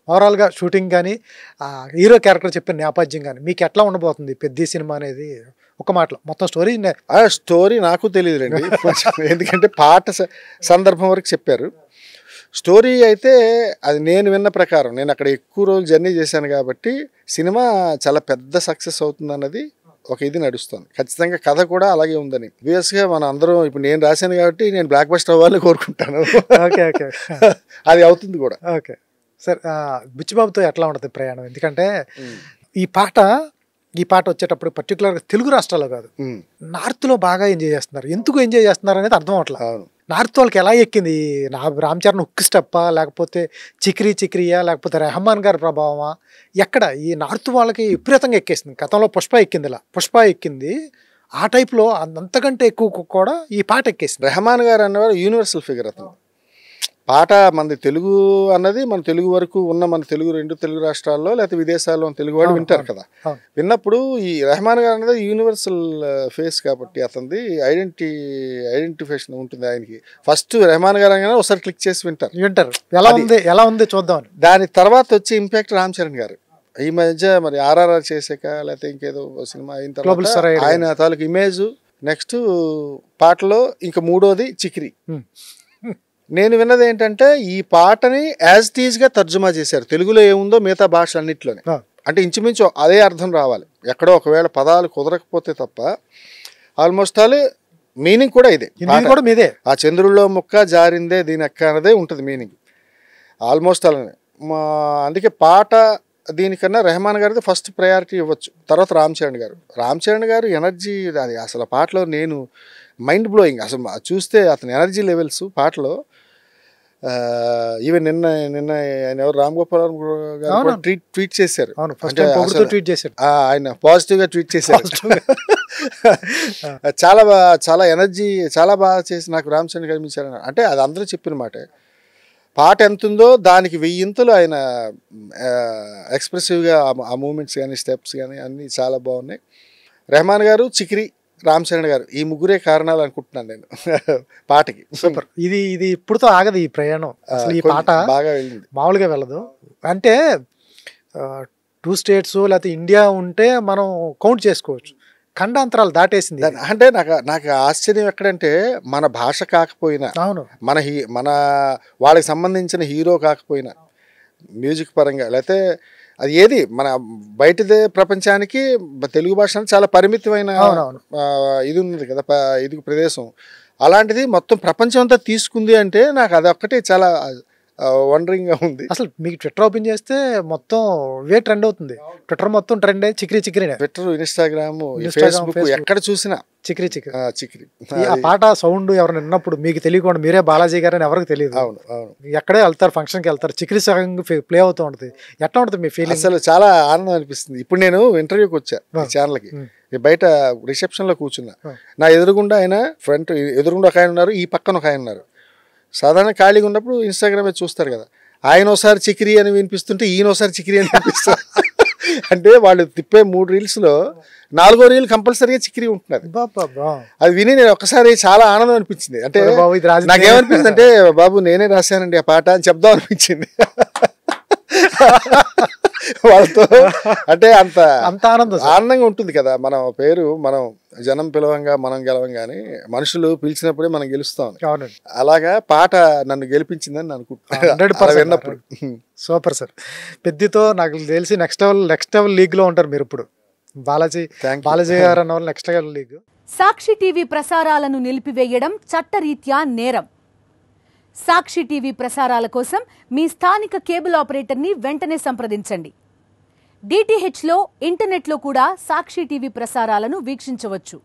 ఓవరాల్గా షూటింగ్ కానీ hero character చెప్పిన నేపథ్యం కానీ మీకు ఎట్లా ఉండబోతుంది పెద్ద సినిమా అనేది ఒక మాటలో మొత్తం స్టోరీ? స్టోరీ నాకు తెలియదులేండి ఎందుకంటే పాట సందర్భం వరకు చెప్పారు. స్టోరీ అయితే అది నేను విన్న ప్రకారం, నేను అక్కడ ఎక్కువ రోజులు జర్నీ చేశాను కాబట్టి సినిమా చాలా పెద్ద సక్సెస్ అవుతుందన్నది ఒక ఇది నడుస్తుంది. ఖచ్చితంగా కథ కూడా అలాగే ఉందని ఆబ్వియస్గా మనం అందరం ఇప్పుడు నేను రాశాను కాబట్టి నేను బ్లాక్ బస్టర్ అవ్వాలని కోరుకుంటాను. ఓకే ఓకే అది అవుతుంది కూడా. ఓకే సార్, బుచ్చిబాబుతో ఎట్లా ఉంటుంది ప్రయాణం? ఎందుకంటే ఈ పాట వచ్చేటప్పుడు పర్టికులర్గా తెలుగు రాష్ట్రాల్లో కాదు, నార్త్లో బాగా ఎంజాయ్ చేస్తున్నారు. ఎందుకు ఎంజాయ్ చేస్తున్నారు అనేది అర్థం అవట్లేదు. నార్త్ వాళ్ళకి ఎలా ఎక్కింది? రామ్ చరణ్ ఉక్కు స్టెప్పా, లేకపోతే చిక్రియా, లేకపోతే రెహమాన్ గారి ప్రభావమా? ఎక్కడ ఈ నార్త్ వాళ్ళకి విపరీతంగా ఎక్కేసింది. గతంలో పుష్ప ఎక్కింది ఆ టైప్లో అంతకంటే ఎక్కువ కూడా ఈ పాట ఎక్కేసింది. రెహమాన్ గారు అన్నవారు యూనివర్సల్ ఫిగర్. అతను పాట మనది తెలుగు అన్నది మన తెలుగు వరకు ఉన్న మన రెండు తెలుగు రాష్ట్రాల్లో లేకపోతే విదేశాల్లో తెలుగు వాళ్ళు వింటారు కదా. విన్నప్పుడు ఈ రెహమాన్ గారు అన్నది యూనివర్సల్ ఫేస్ కాబట్టి అతనిది ఐడెంటిఫికేషన్ ఉంటుంది ఆయనకి. ఫస్ట్ రెహమాన్ గారు అనగానే ఒకసారి క్లిక్ చేసి వింటారు ఎలా ఉంది చూద్దాం. దాని తర్వాత వచ్చే ఇంపాక్ట్ రామ్ చరణ్ గారు ఈ మధ్య మరి ఆర్ఆర్ఆర్ చేసాక లేకపోతే ఇంకేదో సినిమా అయిన తర్వాత ఆయన తాలూకు ఇమేజ్, నెక్స్ట్ పాటలో ఇంకా మూడోది చిక్రీ. నేను విన్నది ఏంటంటే ఈ పాటని యాజ్ ఇట్ ఈజ్ గా తర్జుమా చేశారు. తెలుగులో ఏముందో మిగతా భాష అన్నిట్లోనే, అంటే ఇంచుమించు అదే అర్థం రావాలి. ఎక్కడో ఒకవేళ పదాలు కుదరకపోతే తప్ప ఆల్మోస్ట్ ఆల్ మీనింగ్ కూడా ఇదే. ఆ చంద్రుల్లో ముక్క జారిందే దీని ఎక్క అన్నదే ఉంటుంది మీనింగ్ ఆల్మోస్ట్ అలానే. అందుకే పాట దీనికన్నా రెహమాన్ గారిది ఫస్ట్ ప్రయారిటీ ఇవ్వచ్చు, తర్వాత రామ్ చరణ్ గారు ఎనర్జీ అది అసలు పాటలో నేను మైండ్ బ్లోయింగ్. అసలు చూస్తే అతని ఎనర్జీ లెవెల్స్ పాటలో ఈవెన్ నిన్న ఆయన ఎవరు రామ్ గోపాల్ గారు ట్వీట్ చేశారు. ఆయన పాజిటివ్ గా ట్వీట్ చేశారు. చాలా ఎనర్జీ చాలా బాగా చేసి నాకు రామ్ చరణ్ కనిపించారు. అంటే అది అందరూ చెప్పిన మాట. పాట ఎంత ఉందో దానికి 1000 ఆయన ఎక్స్ప్రెసివ్గా ఆ మూమెంట్స్ కానీ స్టెప్స్ కానీ అన్నీ చాలా బాగున్నాయి. రెహమాన్ గారు, చిక్రీ, రామ్ చరణ్ గారు ఈ ముగ్గురే కారణాలు అనుకుంటున్నాను నేను పాటకి. సూపర్. ఇది ఇప్పుడుతో ఆగదు ఈ ప్రయాణం. అసలు ఈ పాట బాగా వెళ్ళింది, మామూలుగా వెళ్ళదు. అంటే 2 స్టేట్స్ లేకపోతే ఇండియా ఉంటే మనం కౌంట్ చేసుకోవచ్చు, ఖండాంతరాలు దాటేసింది. అంటే నాకు ఆశ్చర్యం ఎక్కడంటే మన భాష కాకపోయినా, మన వాళ్ళకి సంబంధించిన హీరో కాకపోయినా మ్యూజిక్ పరంగా లేకపోతే అది ఏది మన బయటదే ప్రపంచానికి తెలుగు భాష చాలా పరిమితమైన ఇది ఉంది కదా, ఇది ప్రదేశం. అలాంటిది మొత్తం ప్రపంచం అంతా తీసుకుంది అంటే నాకు అది ఒక్కటే చాలా వండరింగ్ గా ఉంది. అసలు మీకు ట్విట్టర్ ఓపెన్ చేస్తే మొత్తం ఇవే ట్రెండ్ అవుతుంది. ట్విట్టర్ మొత్తం ట్రెండ్ చిక్రీ ట్విట్టర్, ఇన్స్టాగ్రామ్, ఫేస్బుక్ ఎక్కడ చూసినా చిక్రీ. ఆ పాట సౌండ్ ఎవరైనా విన్నప్పుడు మీకు తెలియకుండా మీరే బాలాజీ గారు అని ఎవరికి తెలియదు. ఎక్కడే వెళ్తారు, ఫంక్షన్కి వెళ్తారు, చిక్రీ సాంగ్ ప్లే అవుతూ ఉంటుంది. ఎట్లా ఉంటుంది మీ ఫీలింగ్? అసలు చాలా ఆనందం అనిపిస్తుంది. ఇప్పుడు నేను ఇంటర్వ్యూకి వచ్చా ఛానల్కి, బయట రిసెప్షన్ లో కూర్చున్నా. నా ఎదురుగుండా ఆయన ఎదురుగుండా ఒక ఆయన ఉన్నారు, ఈ పక్కన ఒక ఆయన ఉన్నారు. సాధారణ ఖాళీగా ఉన్నప్పుడు ఇన్స్టాగ్రామ్ చూస్తారు కదా, ఆయన ఒకసారి చిక్రీ అని వినిపిస్తుంటే ఈయన ఒకసారి చిక్రీ అని వినిపిస్తారు. అంటే వాళ్ళు తిప్పే 3 రీల్స్లో 4వ రీల్ కంపల్సరీగా చిక్రీ ఉంటున్నారు. అది విని నేను ఒకసారి చాలా ఆనందం అనిపించింది. అంటే నాకేమనిపించింది అంటే బాబు నేనే రాశానండి ఆ పాట అని చెప్దాం అనిపించింది వాళ్ళతో. అంటే అంత ఆనందంగా ఉంటుంది కదా. మన పేరు మనం జనం పిలవంగా మనం గెలవం కానీ మనుషులు పిలిచినప్పుడే మనం గెలుస్తాం. అలాగా పాట నన్ను గెలిపించిందని అనుకుంటున్నాను. Super sir. పెద్దతో నాకు తెలిసి నెక్స్ట్ లెవెల్ లీగ్ లో ఉంటారు మీరు ఇప్పుడు. బాలాజీ గారు అన్న వాళ్ళు నెక్స్ట్ లెవెల్ లీగ్. సాక్షి టీవీ ప్రసారాలను నిలిపివేయడం చట్టరీత్యా నేరం. సాక్షి టీవీ ప్రసారాల కోసం మీ స్థానిక కేబుల్ ఆపరేటర్ని వెంటనే సంప్రదించండి. DTHలో ఇంటర్నెట్లో కూడా సాక్షి టీవీ ప్రసారాలను వీక్షించవచ్చు.